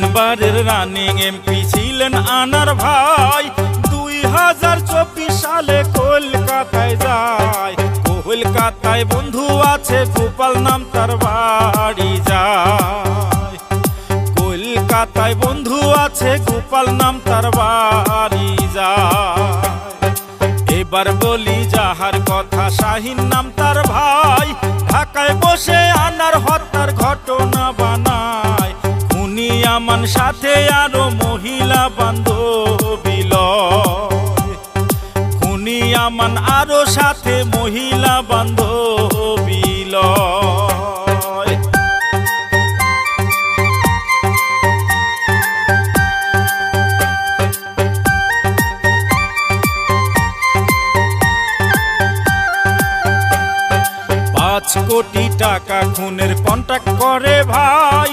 তিনবারের running MP ছিলেন আনার ভাই। 2024 সালে কলকাতায় যায়। কলকাতায় বন্ধু আছে গোপাল নাম তার বাড়ি যায়। কলকাতায় বন্ধু আছে গোপাল নাম তার বাড়ি যায়। এবার বলি যাহার কথা শাহিন নাম তার ভাই। ঢাকায় বসে আনার হত্যার ঘটনা বানায়। খুনি আমান সাথে আরো মহিলা বান্ধবী লয়। খুনি আমান আরো সাথে মহিলা বান্ধবী লয়। $5 কোটি খুনের কন্ট্রাক্ট করে ভাই।